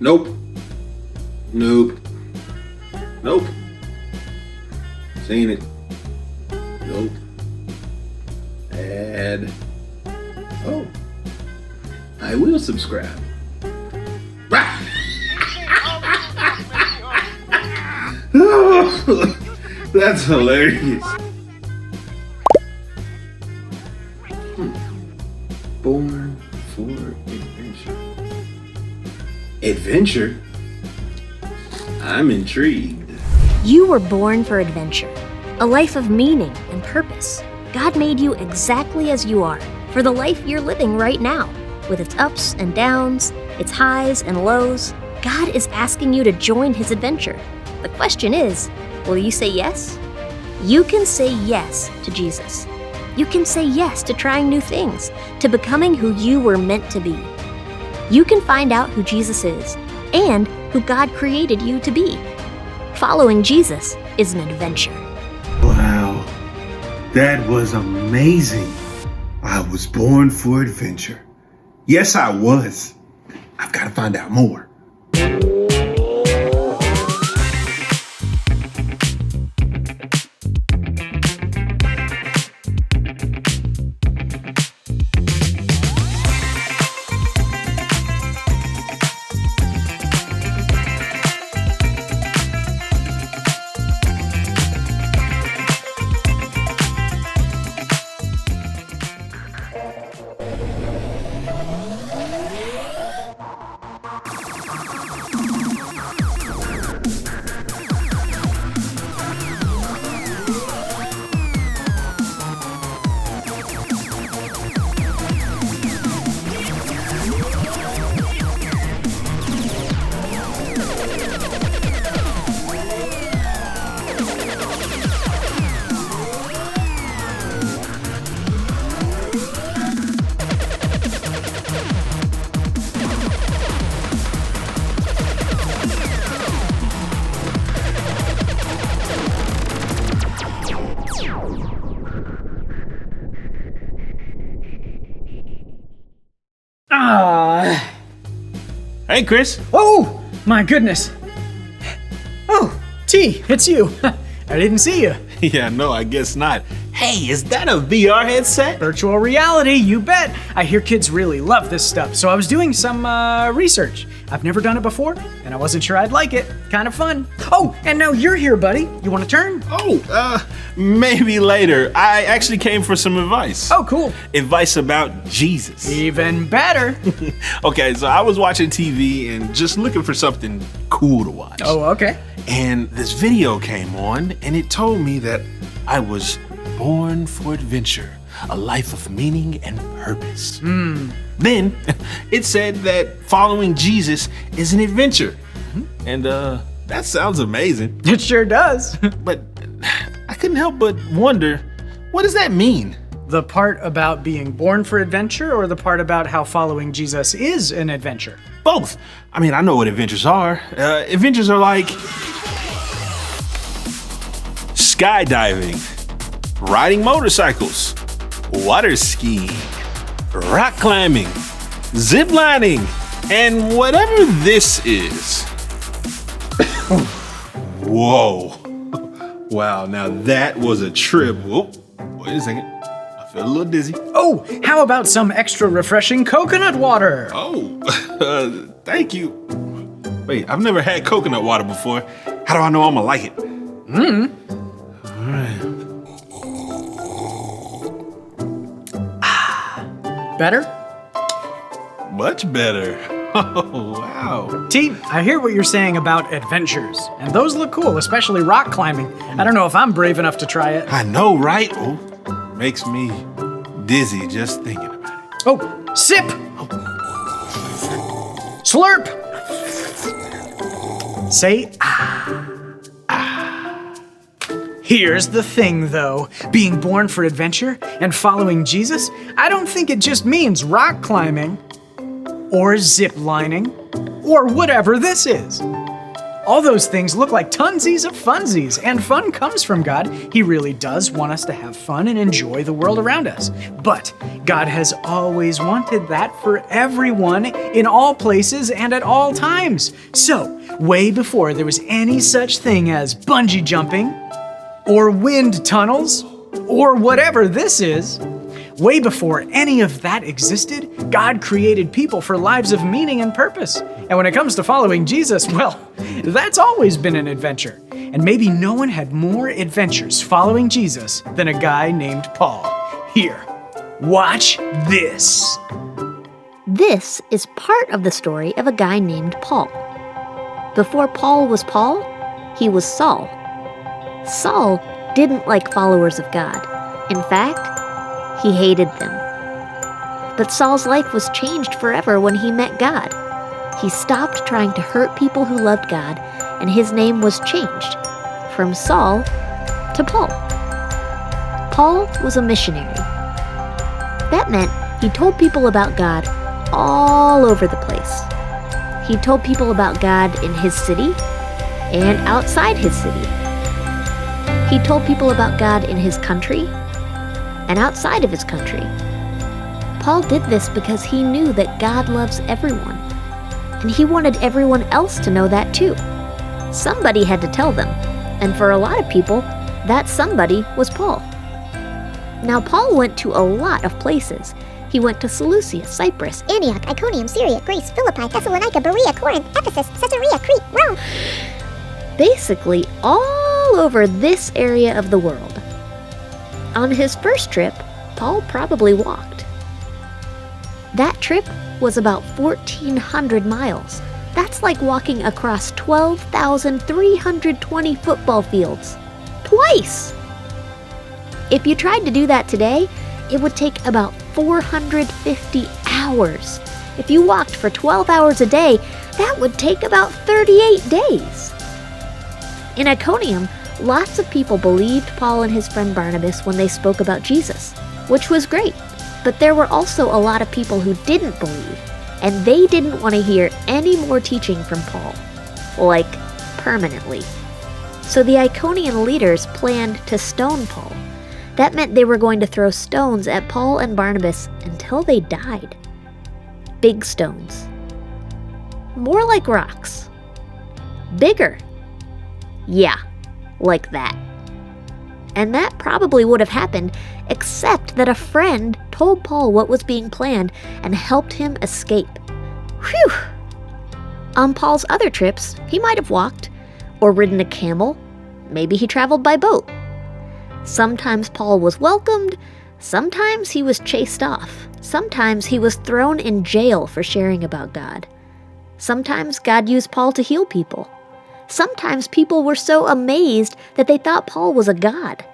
Nope. Nope. Nope. Seen it. Nope. Add. Oh. I will subscribe. That's hilarious. Born for adventure. Adventure? I'm intrigued. You were born for adventure, a life of meaning and purpose. God made you exactly as you are, for the life you're living right now, with its ups and downs, its highs and lows. God is asking you to join His adventure. The question is, will you say yes? You can say yes to Jesus. You can say yes to trying new things, to becoming who you were meant to be. You can find out who Jesus is and who God created you to be. Following Jesus is an adventure. Wow, that was amazing. I was born for adventure. Yes, I was. I've got to find out more. Hey, Chris. Oh, my goodness. Oh, T, it's you. I didn't see you. Yeah, no, I guess not. Hey, is that a VR headset? Virtual reality, you bet. I hear kids really love this stuff, so I was doing some research. I've never done it before, and I wasn't sure I'd like it. Kind of fun. Oh, and now you're here, buddy. You want to turn? Oh, maybe later. I actually came for some advice. Oh, cool. Advice about Jesus. Even better. Okay, so I was watching TV and just looking for something cool to watch. Oh, okay. And this video came on, and it told me that I was born for adventure, a life of meaning and purpose. Then it said that following Jesus is an adventure. And that sounds amazing. It sure does. But I couldn't help but wonder, what does that mean? The part about being born for adventure or the part about how following Jesus is an adventure? Both. I mean, I know what adventures are. Adventures are like skydiving, riding motorcycles, water skiing, rock climbing, zip lining, and whatever this is. Whoa. Wow, now that was a trip. Whoa, wait a second. I feel a little dizzy. Oh, how about some extra refreshing coconut water? Oh, thank you. Wait, I've never had coconut water before. How do I know I'm gonna like it? All right. Better? Much better. Oh, wow. T, I hear what you're saying about adventures, and those look cool, especially rock climbing. I don't know if I'm brave enough to try it. I know, right? Oh, makes me dizzy just thinking about it. Oh, sip! Slurp! Say ah. Here's the thing, though. Being born for adventure and following Jesus, I don't think it just means rock climbing or zip lining or whatever this is. All those things look like tunsies of funsies, and fun comes from God. He really does want us to have fun and enjoy the world around us. But God has always wanted that for everyone in all places and at all times. So, way before there was any such thing as bungee jumping, or wind tunnels, or whatever this is, way before any of that existed, God created people for lives of meaning and purpose. And when it comes to following Jesus, well, that's always been an adventure. And maybe no one had more adventures following Jesus than a guy named Paul. Here, watch this. This is part of the story of a guy named Paul. Before Paul was Paul, he was Saul. Saul didn't like followers of God. In fact, he hated them. But Saul's life was changed forever when he met God. He stopped trying to hurt people who loved God, and his name was changed from Saul to Paul. Paul was a missionary. That meant he told people about God all over the place. He told people about God in his city and outside his city. He told people about God in his country and outside of his country. Paul did this because he knew that God loves everyone, and he wanted everyone else to know that too. Somebody had to tell them, and for a lot of people, that somebody was Paul. Now, Paul went to a lot of places. He went to Seleucia, Cyprus, Antioch, Iconium, Syria, Greece, Philippi, Thessalonica, Berea, Corinth, Ephesus, Caesarea, Crete, Rome. basically all over this area of the world. On his first trip, Paul probably walked. That trip was about 1,400 miles. That's like walking across 12,320 football fields. Twice! If you tried to do that today, it would take about 450 hours. If you walked for 12 hours a day, that would take about 38 days. In Iconium, lots of people believed Paul and his friend Barnabas when they spoke about Jesus, which was great. But there were also a lot of people who didn't believe, and they didn't want to hear any more teaching from Paul, like permanently. So the Iconian leaders planned to stone Paul. That meant they were going to throw stones at Paul and Barnabas until they died. Big stones. More like rocks. Bigger. Yeah, like that. And that probably would have happened, except that a friend told Paul what was being planned and helped him escape. Whew! On Paul's other trips, he might have walked, or ridden a camel. Maybe he traveled by boat. Sometimes Paul was welcomed, sometimes he was chased off. Sometimes he was thrown in jail for sharing about God. Sometimes God used Paul to heal people. Sometimes people were so amazed that they thought Paul was a god.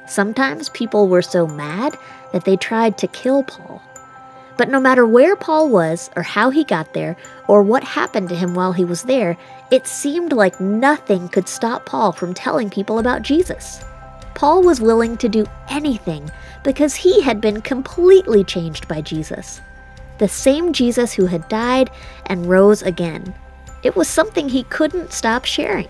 Sometimes people were so mad that they tried to kill Paul. But no matter where Paul was, or how he got there, or what happened to him while he was there, it seemed like nothing could stop Paul from telling people about Jesus. Paul was willing to do anything because he had been completely changed by Jesus. The same Jesus who had died and rose again. It was something he couldn't stop sharing.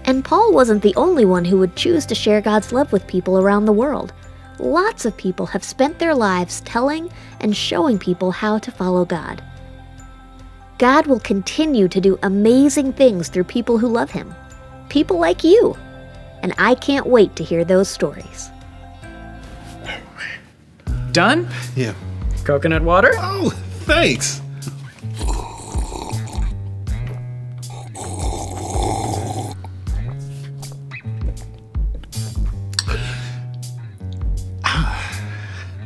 And Paul wasn't the only one who would choose to share God's love with people around the world. Lots of people have spent their lives telling and showing people how to follow God. God will continue to do amazing things through people who love Him. People like you. And I can't wait to hear those stories. Done? Yeah. Coconut water? Oh, thanks.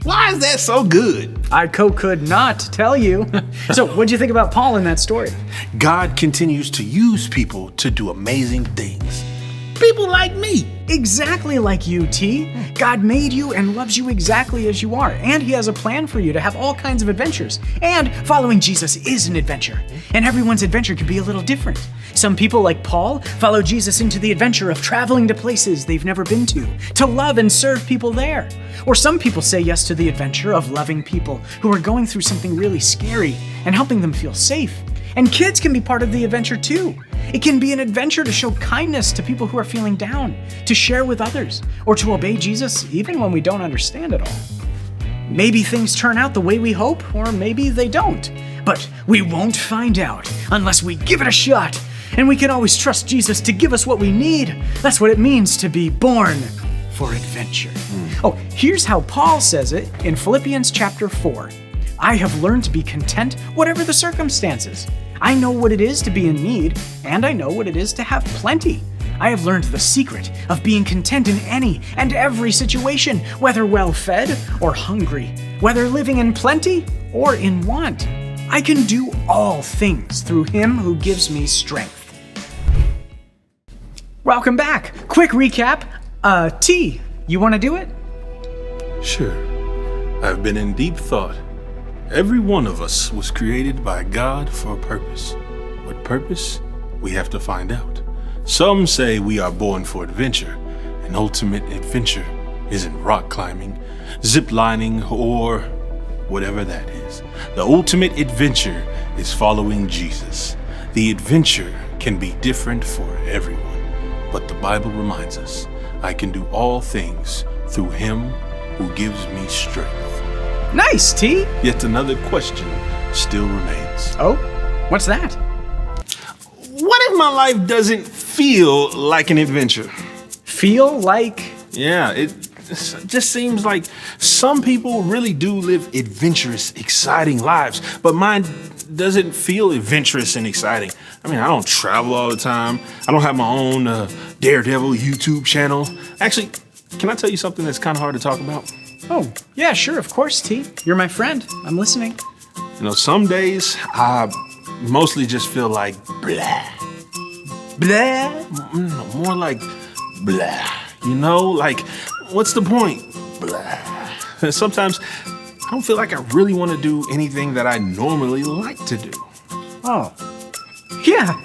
Why is that so good? I could not tell you. So, what'd you think about Paul in that story? God continues to use people to do amazing things. People like me. Exactly like you, T. God made you and loves you exactly as you are, and He has a plan for you to have all kinds of adventures. And following Jesus is an adventure, and everyone's adventure can be a little different. Some people, like Paul, follow Jesus into the adventure of traveling to places they've never been to love and serve people there. Or some people say yes to the adventure of loving people who are going through something really scary and helping them feel safe. And kids can be part of the adventure too. It can be an adventure to show kindness to people who are feeling down, to share with others, or to obey Jesus even when we don't understand it all. Maybe things turn out the way we hope, or maybe they don't. But we won't find out unless we give it a shot. And we can always trust Jesus to give us what we need. That's what it means to be born for adventure. Oh, here's how Paul says it in Philippians chapter 4. I have learned to be content whatever the circumstances. I know what it is to be in need, and I know what it is to have plenty. I have learned the secret of being content in any and every situation, whether well-fed or hungry, whether living in plenty or in want. I can do all things through him who gives me strength. Welcome back. Quick recap. T, you want to do it? Sure. I've been in deep thought. Every one of us was created by God for a purpose. What purpose? We have to find out. Some say we are born for adventure. An ultimate adventure isn't rock climbing, zip lining, or whatever that is. The ultimate adventure is following Jesus. The adventure can be different for everyone, but the Bible reminds us, I can do all things through him who gives me strength. Nice, T. Yet another question still remains. Oh, what's that? What if my life doesn't feel like an adventure? Feel like? Yeah, it just seems like some people really do live adventurous, exciting lives, but mine doesn't feel adventurous and exciting. I mean, I don't travel all the time. I don't have my own Daredevil YouTube channel. Actually, can I tell you something that's kind of hard to talk about? Oh, yeah, sure, of course, T. You're my friend. I'm listening. You know, some days I mostly just feel like blah. Blah. More like blah. You know, like, what's the point? Blah. And sometimes I don't feel like I really want to do anything that I normally like to do. Oh. Yeah,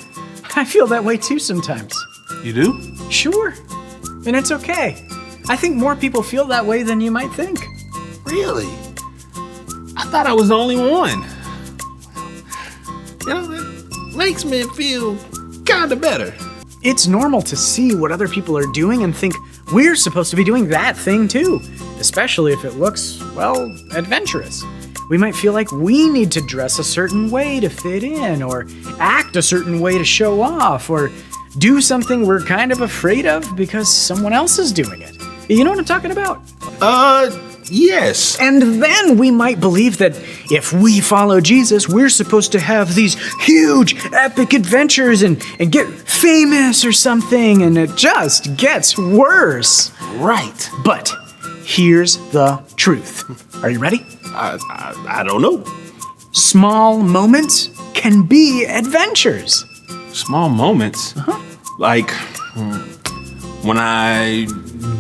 I feel that way too sometimes. You do? Sure. And it's okay. I think more people feel that way than you might think. Really? I thought I was the only one. You know, that makes me feel kind of better. It's normal to see what other people are doing and think we're supposed to be doing that thing too, especially if it looks, well, adventurous. We might feel like we need to dress a certain way to fit in, or act a certain way to show off, or do something we're kind of afraid of because someone else is doing it. You know what I'm talking about? Yes. And then we might believe that if we follow Jesus, we're supposed to have these huge, epic adventures and get famous or something, and it just gets worse. Right. But here's the truth. Are you ready? I don't know. Small moments can be adventures. Small moments? Like when I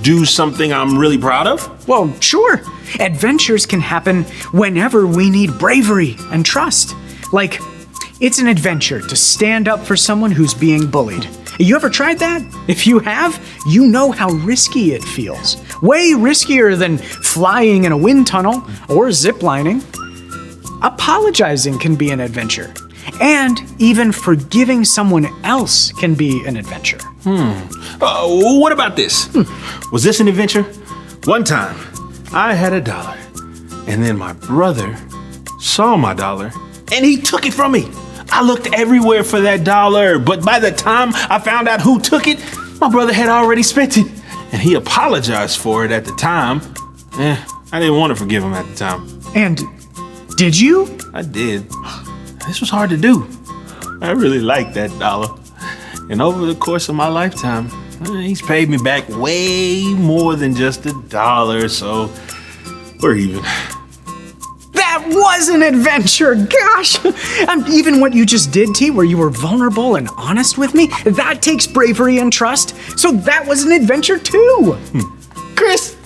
do something I'm really proud of? Well, sure. Adventures can happen whenever we need bravery and trust. Like, it's an adventure to stand up for someone who's being bullied. You ever tried that? If you have, you know how risky it feels. Way riskier than flying in a wind tunnel or ziplining. Apologizing can be an adventure. And even forgiving someone else can be an adventure. What about this? Was this an adventure? One time, I had $1, and then my brother saw my dollar, and he took it from me. I looked everywhere for that dollar, but by the time I found out who took it, my brother had already spent it, and he apologized for it at the time. I didn't want to forgive him at the time. And did you? I did. This was hard to do. I really liked that dollar. And over the course of my lifetime, he's paid me back way more than just $1, so we're even. That was an adventure, gosh! And even what you just did, T, where you were vulnerable and honest with me, that takes bravery and trust, so that was an adventure too! Chris,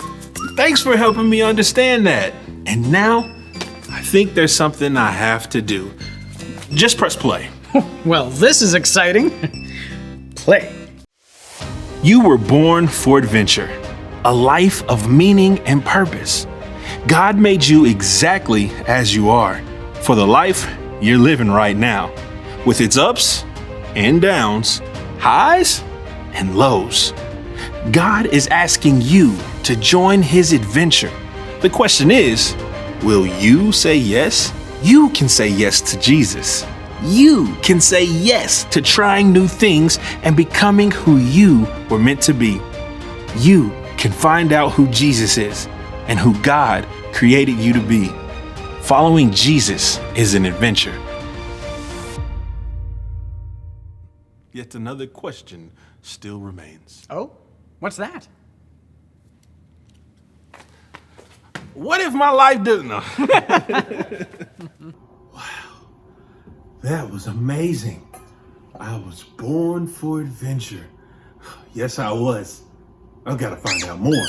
thanks for helping me understand that. And now, I think there's something I have to do. Just press play. Well, this is exciting. Play. You were born for adventure, a life of meaning and purpose. God made you exactly as you are, for the life you're living right now. with its ups and downs, highs and lows. God is asking you to join his adventure. The question is, will you say yes? You can say yes to Jesus. You can say yes to trying new things and becoming who you were meant to be. You can find out who Jesus is and who God created you to be. Following Jesus is an adventure. Yet another question still remains. Oh, what's that? What if my life doesn't? No. That was amazing. I was born for adventure. Yes, I was. I've got to find out more.